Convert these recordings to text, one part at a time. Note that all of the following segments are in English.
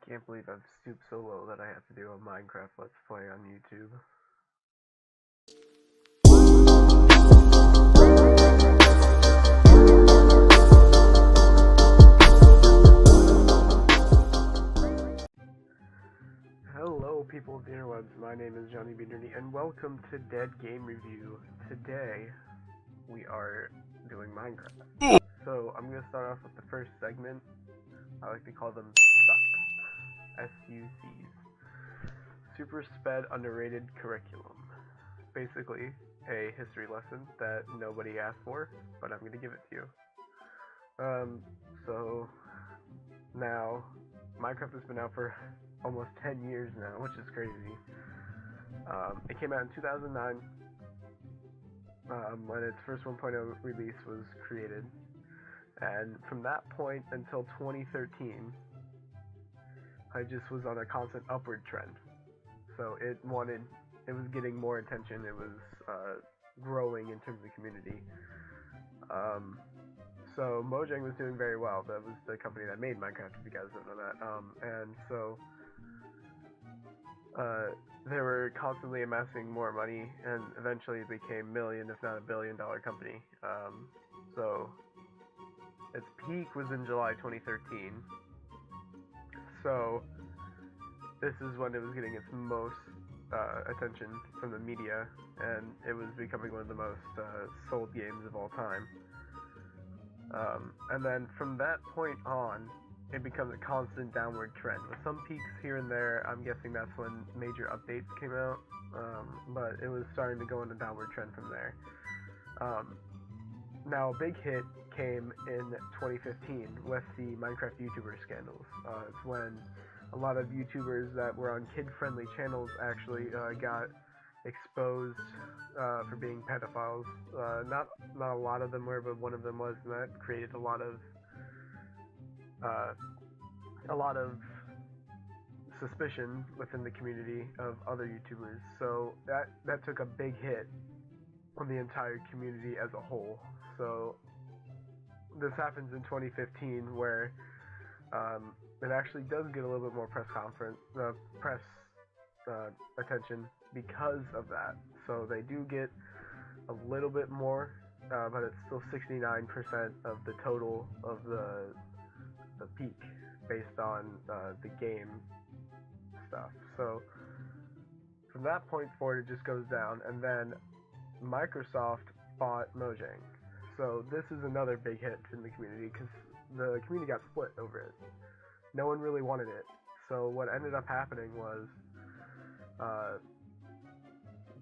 Can't believe I've stooped so low that I have to do a Minecraft Let's Play on YouTube. Hello people of the interwebs, my name is Johnny B. Nerdy, and welcome to Dead Game Review. Today, we are doing Minecraft. So, I'm going to start off with the first segment. I like to call them SUCs. SUCs. Super Sped Underrated Curriculum. Basically, a history lesson that nobody asked for, but I'm going to give it to you. So, now, Minecraft has been out for almost 10 years now, which is crazy. It came out in 2009, when its first 1.0 release was created, and from that point until 2013, I just was on a constant upward trend. So it was getting more attention, it was growing in terms of community. So Mojang was doing very well. That was the company that made Minecraft, if you guys don't know that. And so they were constantly amassing more money, and eventually it became million, if not $1 billion company. So its peak was in July 2013. So this is when it was getting its most attention from the media, and it was becoming one of the most sold games of all time. And then from that point on, it becomes a constant downward trend with some peaks here and there. I'm guessing that's when major updates came out, but it was starting to go in a downward trend from there. Now, a big hit came in 2015 with the Minecraft YouTuber scandals. It's when a lot of YouTubers that were on kid-friendly channels actually got exposed for being pedophiles. Not a lot of them were, but one of them was, and that created a lot of suspicion within the community of other YouTubers. So that took a big hit on the entire community as a whole. So this happens in 2015, where it actually does get a little bit more press attention because of that. So they do get a little bit more, but it's still 69% of the total of the peak based on the game stuff. So from that point forward, it just goes down, and then Microsoft bought Mojang. So this is another big hit in the community because the community got split over it. No one really wanted it. So what ended up happening was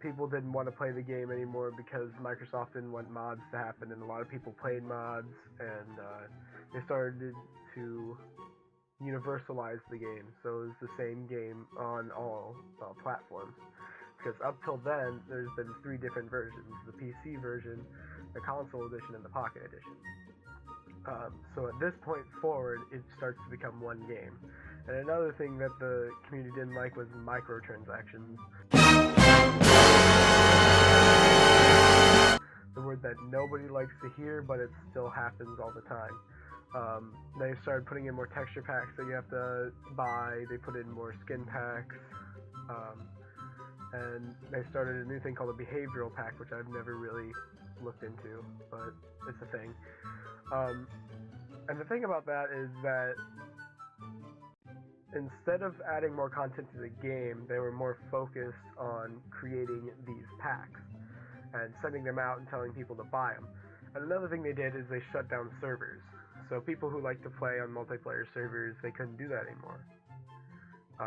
people didn't want to play the game anymore because Microsoft didn't want mods to happen, and a lot of people played mods, and they started to universalize the game, so it was the same game on all platforms. Because up till then, there's been 3 different versions: the PC version, the console edition, and the Pocket edition. So at this point forward, it starts to become one game. And another thing that the community didn't like was microtransactions. The word that nobody likes to hear, but it still happens all the time. They started putting in more texture packs that you have to buy. They put in more skin packs. And they started a new thing called a behavioral pack, which I've never really looked into, but it's a thing. And the thing about that is that instead of adding more content to the game, they were more focused on creating these packs and sending them out and telling people to buy them. And another thing they did is they shut down servers. So people who like to play on multiplayer servers, they couldn't do that anymore.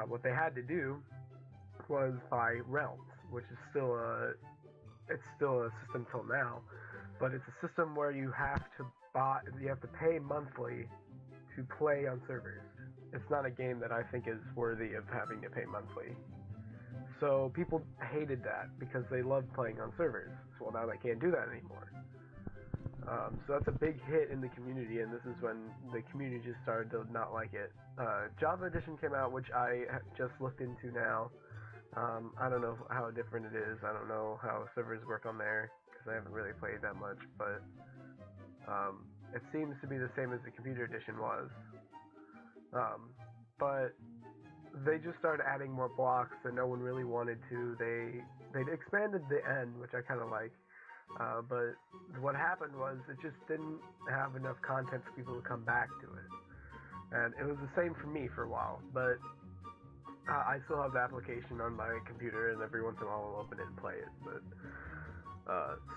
What they had to do was buy realms, which is still a system till now, but it's a system where you have to pay monthly to play on servers. It's not a game that I think is worthy of having to pay monthly. So people hated that because they loved playing on servers. So now they can't do that anymore. So that's a big hit in the community, and this is when the community just started to not like it. Java Edition came out, which I just looked into now. I don't know how different it is. I don't know how servers work on there because I haven't really played that much, but it seems to be the same as the computer edition was. But they just started adding more blocks that no one really wanted to. They expanded the end, which I kind of like. But what happened was it just didn't have enough content for people to come back to it. And it was the same for me for a while, but I still have the application on my computer, and every once in a while I'll open it and play it. But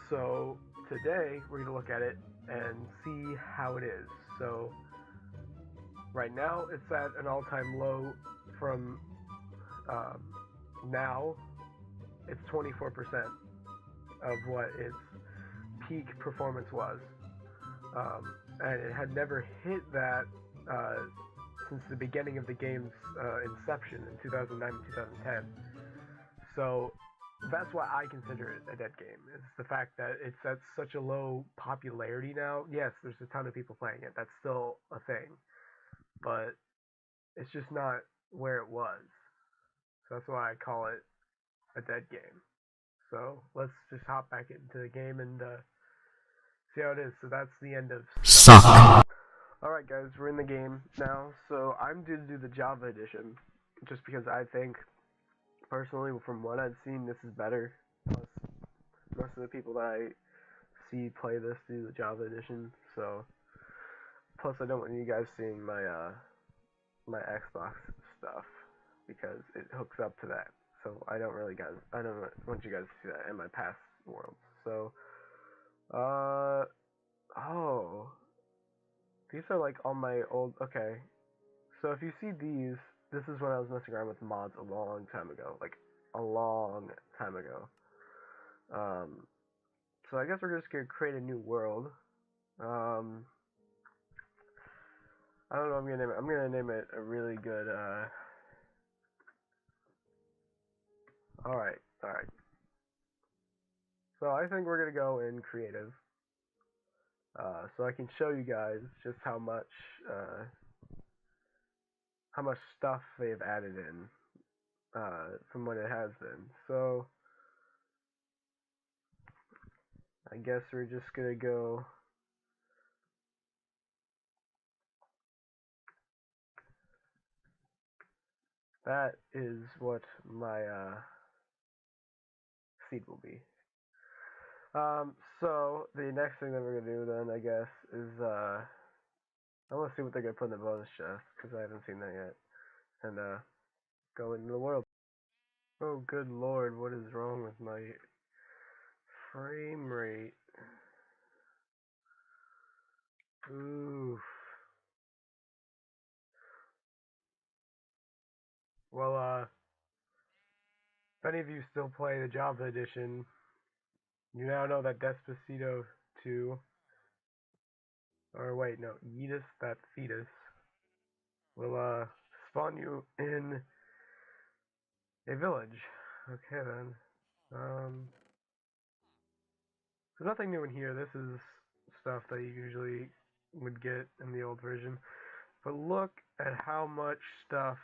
so today we're gonna look at it and see how it is. So right now it's at an all-time low. From now, it's 24% of what its peak performance was, and it had never hit that since the beginning of the game's inception in 2009 and 2010. So that's why I consider it a dead game. It's the fact that it's at such a low popularity now. Yes, there's a ton of people playing it. That's still a thing, but it's just not where it was. So that's why I call it a dead game. So let's just hop back into the game and see how it is. So that's the end of Suck. Alright guys, we're in the game now. So I'm due to do the Java edition, just because I think, personally, from what I've seen, this is better. Plus, most of the people that I see play this do the Java edition. So, plus I don't want you guys seeing my my Xbox stuff, because it hooks up to that. So I don't want you guys to see that in my past worlds. So, oh, these are like all my old, okay. So if you see these, this is when I was messing around with mods a long time ago, like a long time ago. So I guess we're just gonna create a new world. I don't know what I'm gonna name it. I'm gonna name it a really good, alright. So I think we're gonna go in creative. So I can show you guys just how much stuff they've added in from what it has been. So I guess we're just gonna go. That is what my seed will be. So the next thing that we're gonna do then, I guess, is I want to see what they're gonna put in the bonus chest, because I haven't seen that yet, and go into the world. Oh, good lord, what is wrong with my frame rate? Oof. Well, if any of you still play the Java edition, you now know that Despacito 2, or wait, no, Yeetus, that fetus, will spawn you in a village. Okay then. So nothing new in here. This is stuff that you usually would get in the old version. But look at how much stuff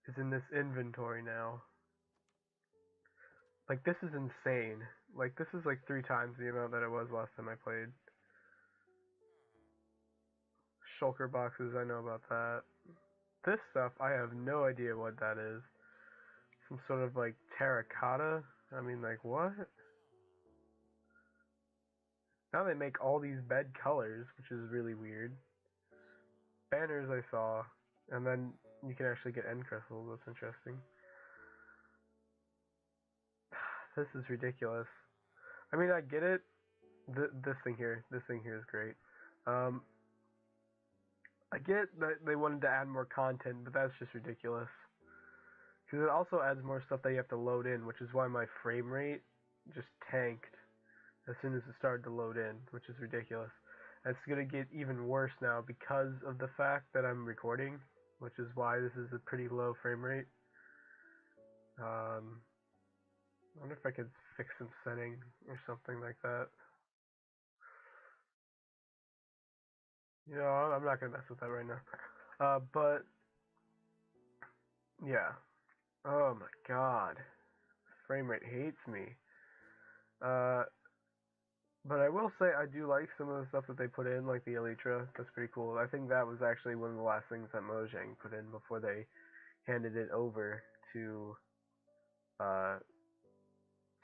is in this inventory now. Like, this is insane. Like, this is like 3 times the amount that it was last time I played. Shulker boxes, I know about that. This stuff, I have no idea what that is. Some sort of like terracotta? I mean, like, what? Now they make all these bed colors, which is really weird. Banners I saw, and then you can actually get end crystals. That's interesting. This is ridiculous. I mean, I get it. This thing here is great. I get that they wanted to add more content, but that's just ridiculous. Because it also adds more stuff that you have to load in, which is why my frame rate just tanked as soon as it started to load in, which is ridiculous. And it's going to get even worse now because of the fact that I'm recording, which is why this is a pretty low frame rate. I wonder if I could fix some setting or something like that. You know, I'm not going to mess with that right now. But, yeah. Oh my god. Frame rate hates me. But I will say I do like some of the stuff that they put in, like the Elytra. That's pretty cool. I think that was actually one of the last things that Mojang put in before they handed it over uh,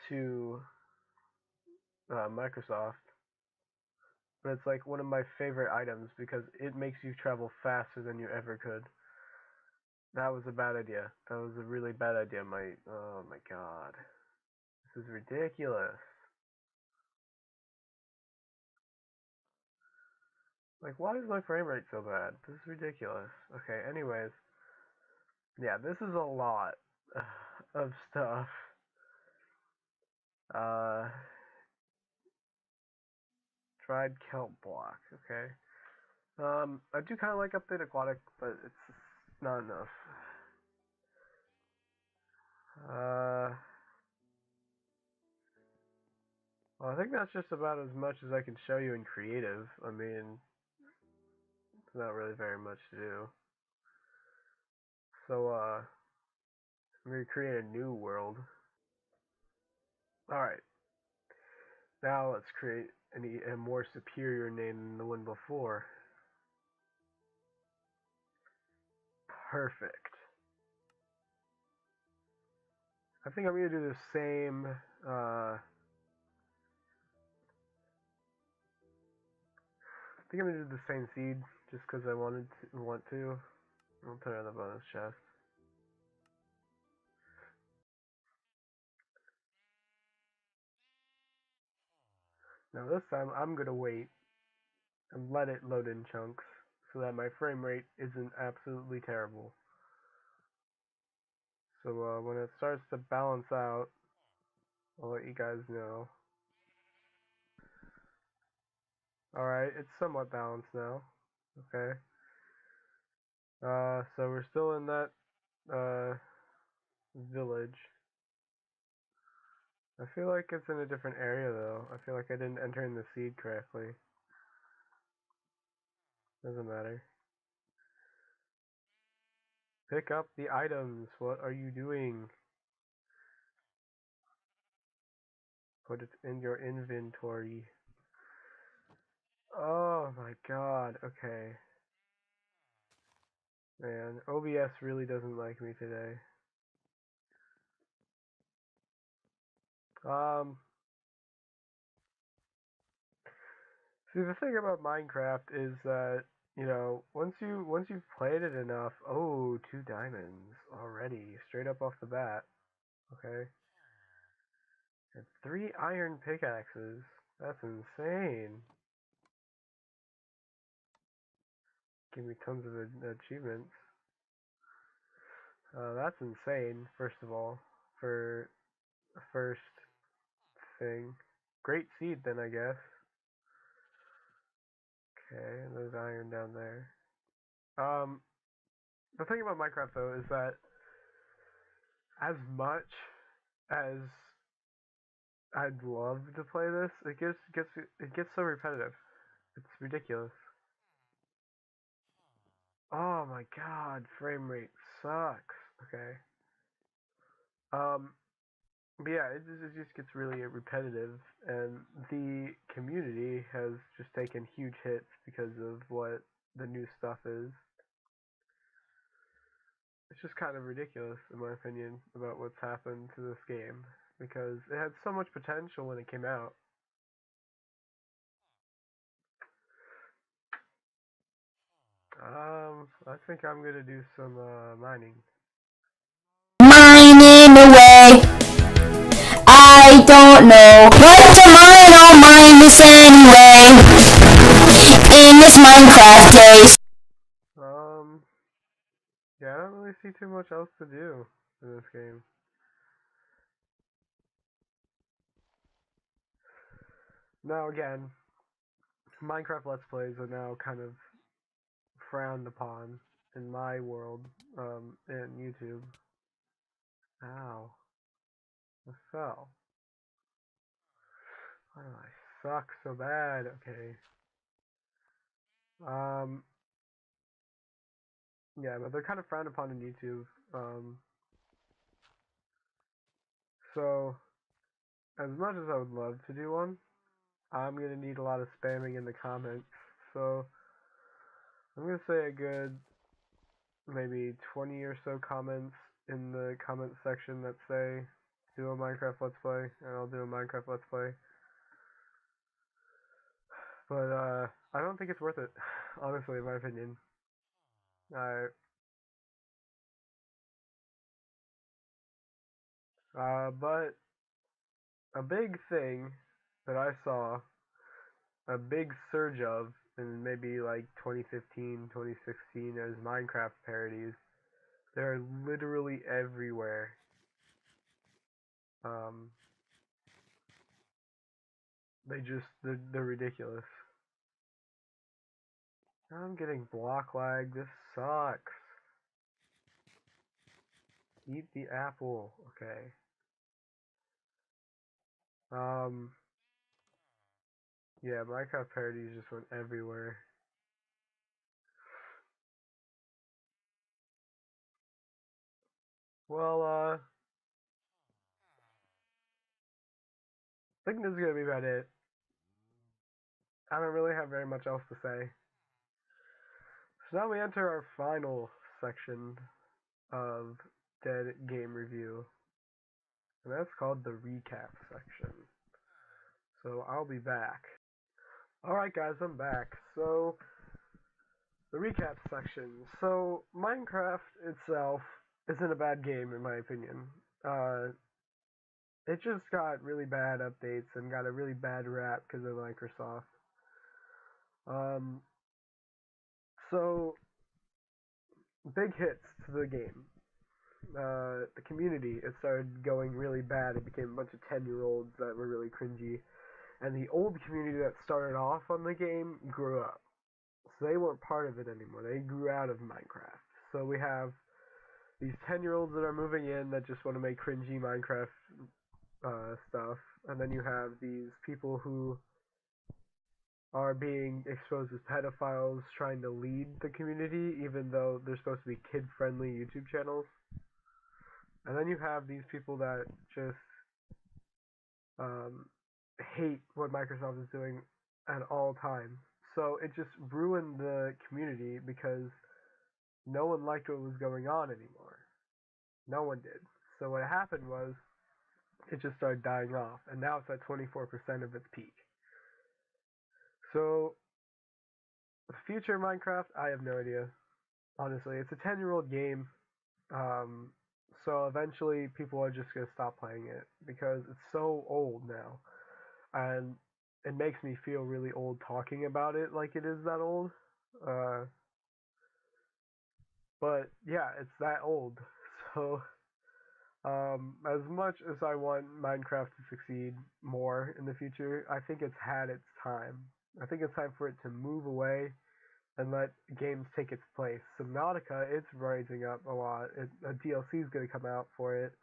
to Microsoft. But it's like one of my favorite items because it makes you travel faster than you ever could. That was a bad idea. That was a really bad idea. Oh my god. This is ridiculous. Like, why is my frame rate so bad? This is ridiculous. Okay, anyways. Yeah, this is a lot of stuff. Dried kelp block. Okay. I do kind of like Update Aquatic, but it's not enough. Well, I think that's just about as much as I can show you in creative. I mean, it's not really very much to do. So, I'm gonna create a new world. Alright. Now let's create a more superior name than the one before. Perfect. I think I'm gonna do the same, I think I'm gonna do the same seed, just because I want to. I'll put it on the bonus chest. Now this time, I'm gonna wait and let it load in chunks, so that my frame rate isn't absolutely terrible. So when it starts to balance out, I'll let you guys know. Alright, it's somewhat balanced now. Okay. So we're still in that village. I feel like it's in a different area though. I feel like I didn't enter in the seed correctly. Doesn't matter. Pick up the items. What are you doing? Put it in your inventory. Oh my god. Okay. Man, OBS really doesn't like me today. See, the thing about Minecraft is that, you know, once you've played it enough, oh, 2 diamonds already, straight up off the bat. Okay. And 3 iron pickaxes. That's insane. Give me tons of achievements. That's insane, first of all, for a first thing. Great seed then, I guess. Okay, and there's iron down there. The thing about Minecraft though is that as much as I'd love to play this, it gets so repetitive. It's ridiculous. Oh my god, frame rate sucks. Okay. But yeah, it just gets really repetitive, and the community has just taken huge hits because of what the new stuff is. It's just kind of ridiculous, in my opinion, about what's happened to this game, because it had so much potential when it came out. I think I'm gonna do some mining. Mining away. I don't know what to mine, I'll mine this anyway. In this Minecraft days. Yeah, I don't really see too much else to do in this game. Now again, Minecraft Let's Plays are now kind of frowned upon in my world, in YouTube. Ow. I fell. Why do I suck so bad? Okay. Yeah, but they're kind of frowned upon in YouTube. So, as much as I would love to do one, I'm gonna need a lot of spamming in the comments. So, I'm gonna say a good maybe 20 or so comments in the comment section that say do a Minecraft Let's Play, and I'll do a Minecraft Let's Play. But I don't think it's worth it, honestly, in my opinion. But a big thing that I saw a big surge of in maybe like 2015, 2016 as Minecraft parodies. They're literally everywhere. They're ridiculous. I'm getting block lag. This sucks. Eat the apple. Okay. Yeah, Minecraft parodies just went everywhere. Well, I think this is gonna be about it. I don't really have very much else to say. So now we enter our final section of Dead Game Review, and that's called the recap section. So I'll be back. Alright guys, I'm back. So, the recap section. So, Minecraft itself isn't a bad game in my opinion. It just got really bad updates and got a really bad rap because of Microsoft. So, big hits to the game. The community, it started going really bad. It became a bunch of 10-year-olds that were really cringy. And the old community that started off on the game grew up. So they weren't part of it anymore. They grew out of Minecraft. So we have these 10-year-olds that are moving in that just want to make cringy Minecraft stuff. And then you have these people who are being exposed as pedophiles trying to lead the community even though they're supposed to be kid-friendly YouTube channels. And then you have these people that just hate what Microsoft is doing at all times. So it just ruined the community because no one liked what was going on anymore. No one did. So what happened was it just started dying off, and now it's at 24% of its peak. So the future of Minecraft, I have no idea. Honestly, it's a 10-year-old game. So eventually people are just going to stop playing it because it's so old now. And it makes me feel really old talking about it like it is that old. But yeah, it's that old. So as much as I want Minecraft to succeed more in the future, I think it's had its time. I think it's time for it to move away and let games take its place. Subnautica, it's rising up a lot. A DLC is going to come out for it.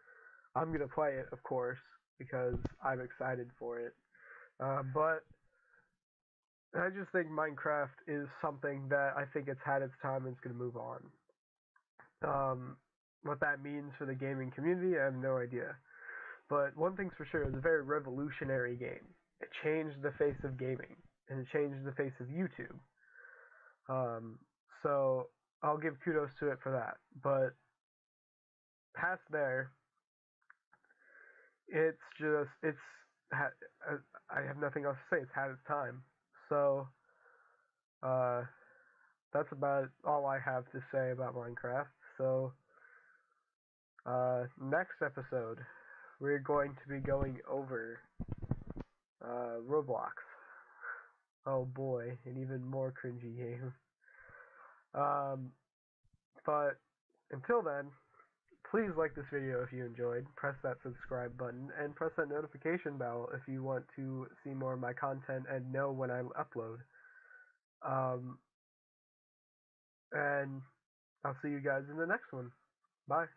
I'm going to play it, of course, because I'm excited for it. But I just think Minecraft is something that I think it's had its time and it's going to move on. What that means for the gaming community, I have no idea. But one thing's for sure, it's a very revolutionary game. It changed the face of gaming, and it changed the face of YouTube. So I'll give kudos to it for that. But past there, I have nothing else to say. It's had its time. So that's about all I have to say about Minecraft. So next episode, we're going to be going over Roblox. Oh boy, an even more cringy game. But until then, please like this video if you enjoyed, press that subscribe button, and press that notification bell if you want to see more of my content and know when I upload. And I'll see you guys in the next one. Bye.